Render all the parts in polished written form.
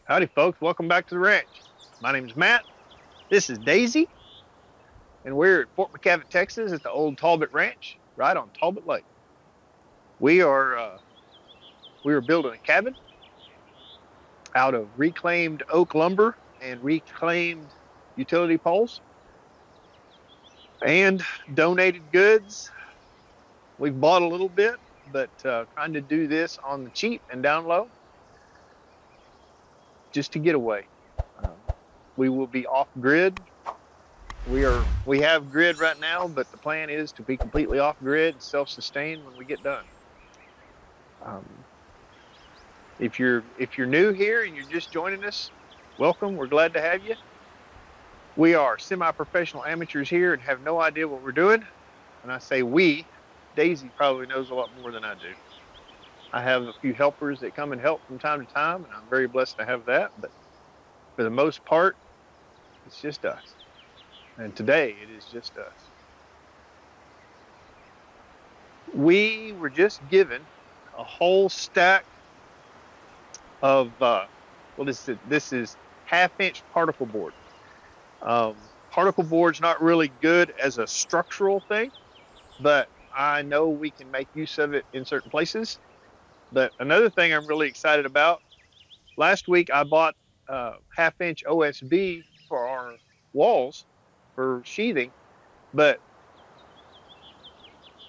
Howdy, folks. Welcome back to the ranch. My name is Matt. This is Daisy, and we're at Fort McCavitt, Texas, at the old Talbot Ranch, right on Talbot Lake. We are we are building a cabin out of reclaimed oak lumber and reclaimed utility poles and donated goods. We've bought a little bit, but trying to do this on the cheap and down low, just to get away. Um, we will be off grid. We have grid right now, but the plan is to be completely off grid and self-sustained when we get done. Um, if you're new here and you're just joining us, welcome. We're glad to have you. We are semi-professional amateurs here and have no idea what we're doing. And I say we, Daisy probably knows a lot more than I do. I have a few helpers that come and help from time to time, and I'm very blessed to have that. But for the most part, it's just us. And today it is just us. We were just given a whole stack of this is half-inch particle board. Particle board's not really good as a structural thing, but I know we can make use of it in certain places. But another thing I'm really excited about, last week I bought half-inch OSB for our walls for sheathing, but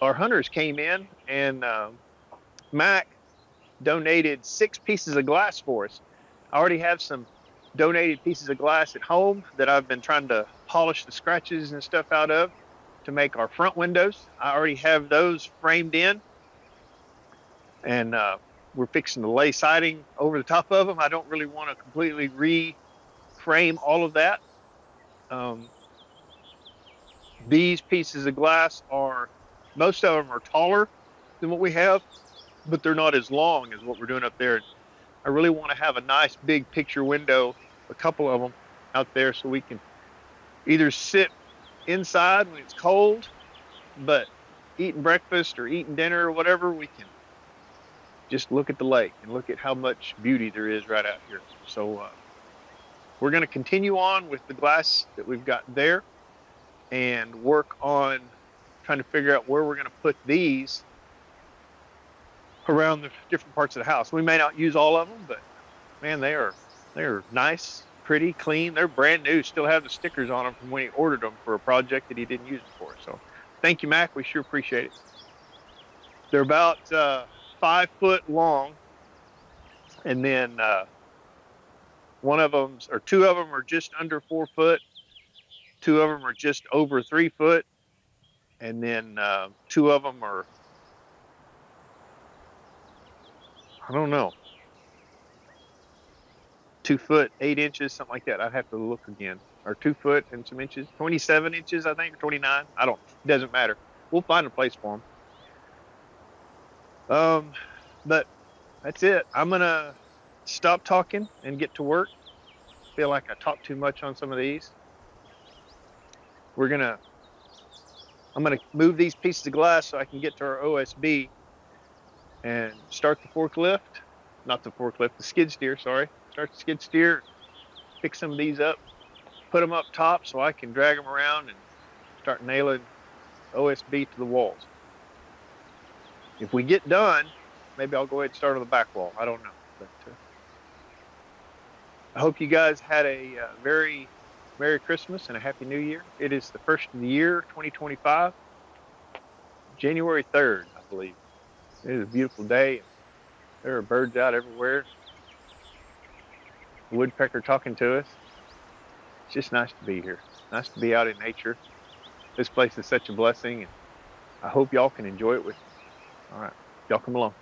our hunters came in and Mac donated 6 pieces of glass for us. I already have some donated pieces of glass at home that I've been trying to polish the scratches and stuff out of to make our front windows. I already have those framed in, and we're fixing to lay siding over the top of them. I don't really want to completely reframe all of that. Um, these pieces of glass are, most of them are taller than what we have, but they're not as long as what we're doing up there. I really want to have a nice big picture window, a couple of them out there, so we can either sit inside when it's cold, but eating breakfast or eating dinner or whatever, we can just look at the lake and look at how much beauty there is right out here. So we're going to continue on with the glass that we've got there and work on trying to figure out where we're going to put these around the different parts of the house. We may not use all of them, but man, they're nice, pretty, clean. They're brand new. Still have the stickers on them from when he ordered them for a project that he didn't use them for. So thank you, Mac. We sure appreciate it. They're about 5 foot long, and then one of them or two of them are just under 4 foot. Two of them are just over 3 foot, and then two of them are, I don't know, 2 foot 8 inches, something like that. I'd have to look again. Or 2 foot and some inches, 27 inches, I think, or 29. I don't. It doesn't matter. We'll find a place for them. But that's it. I'm gonna stop talking and get to work. Feel like I talked too much on some of these. We're gonna. I'm gonna move these pieces of glass so I can get to our OSB and start the forklift. Not the forklift, the skid steer. Sorry. Start the skid steer. Pick some of these up. Put them up top so I can drag them around and start nailing OSB to the walls. If we get done, maybe I'll go ahead and start on the back wall. I don't know. But I hope you guys had a very Merry Christmas and a Happy New Year. It is the first of the year, 2025, January 3rd, I believe. It is a beautiful day. There are birds out everywhere. A woodpecker talking to us. It's just nice to be here. Nice to be out in nature. This place is such a blessing, and I hope y'all can enjoy it with me. All right. Y'all come along.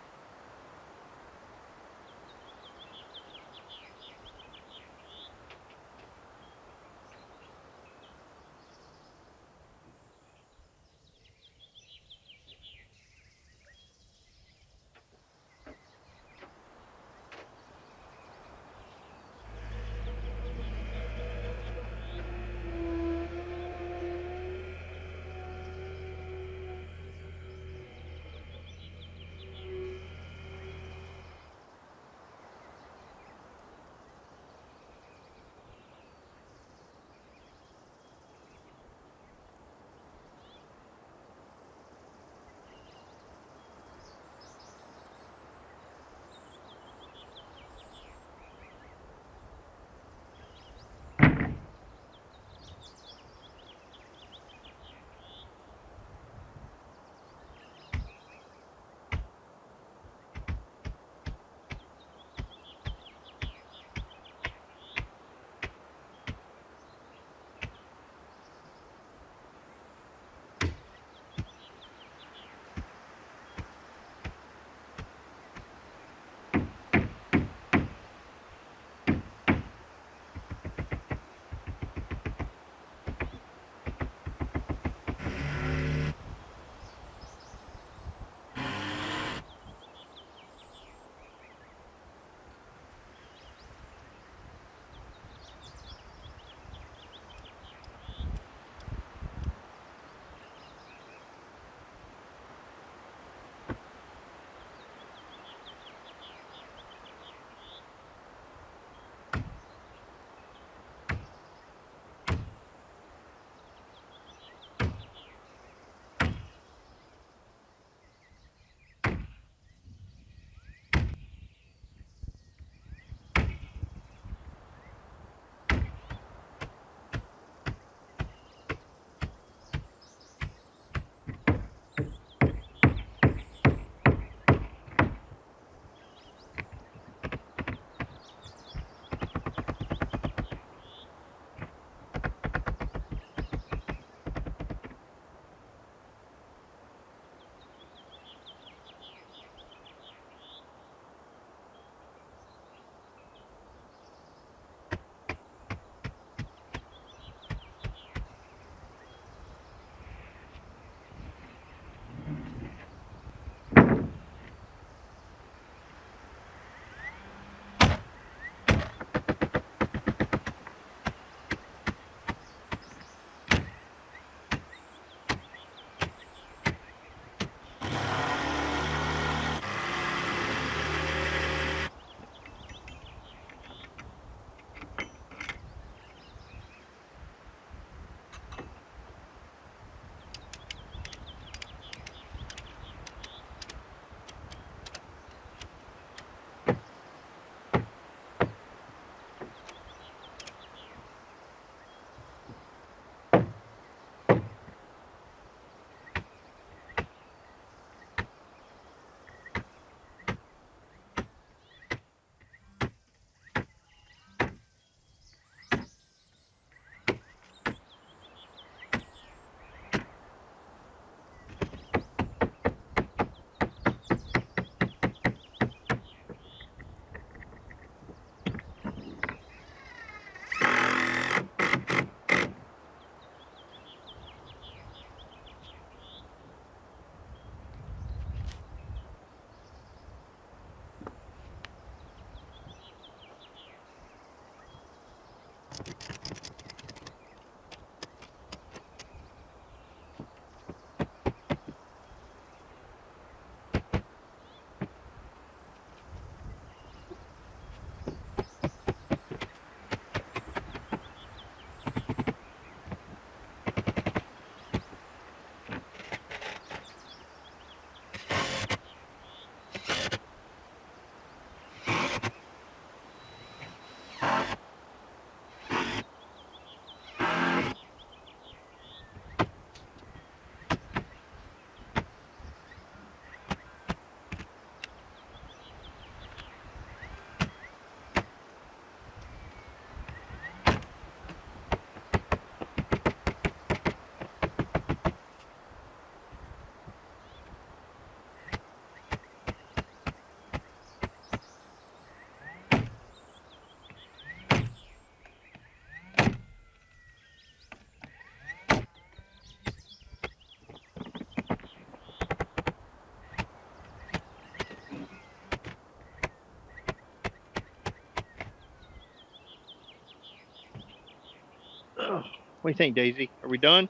What do you think, Daisy? Are we done?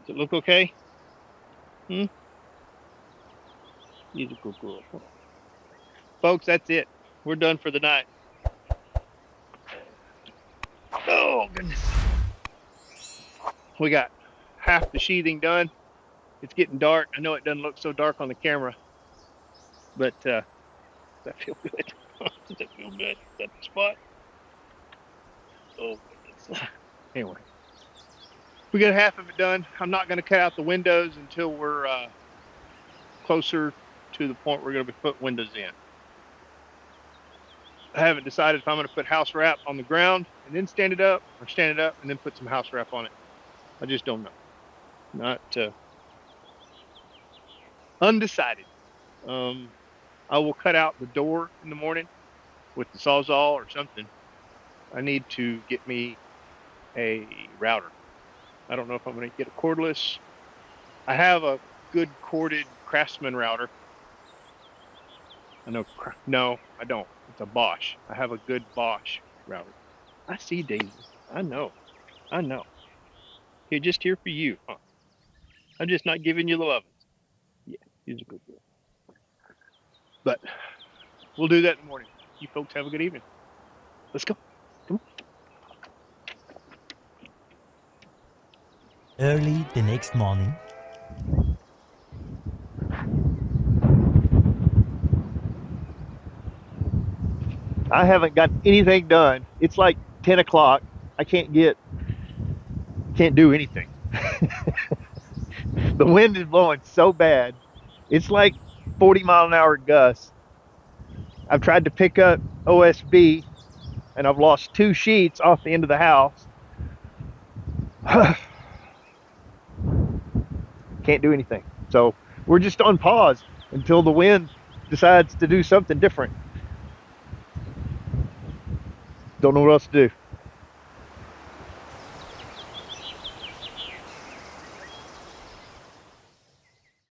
Does it look okay? Hmm? She's a good girl. Folks, that's it. We're done for the night. Oh, goodness. We got half the sheathing done. It's getting dark. I know it doesn't look so dark on the camera, but does that feel good? Does that feel good? Is that the spot? Oh, goodness. Anyway, we got half of it done. I'm not going to cut out the windows until we're closer to the point we're going to be putting windows in. I haven't decided if I'm going to put house wrap on the ground and then stand it up, or stand it up and then put some house wrap on it. I just don't know. Not undecided. Um, I will cut out the door in the morning with the Sawzall or something. I need to get me a router. I don't know if I'm going to get a cordless. I have a good corded Craftsman router. I know. No, I don't. It's a Bosch. I have a good Bosch router. I see, Daisy. I know. I know. You're just here for you, huh? I'm just not giving you the love. Yeah, he's a good girl. But we'll do that in the morning. You folks have a good evening. Let's go. Come Early the next morning, on. I haven't got anything done. It's like 10 o'clock. I can't do anything. The wind is blowing so bad. It's like 40-mile-an-hour gusts. I've tried to pick up OSB and I've lost 2 sheets off the end of the house. Can't do anything. So we're just on pause until the wind decides to do something different. Don't know what else to do.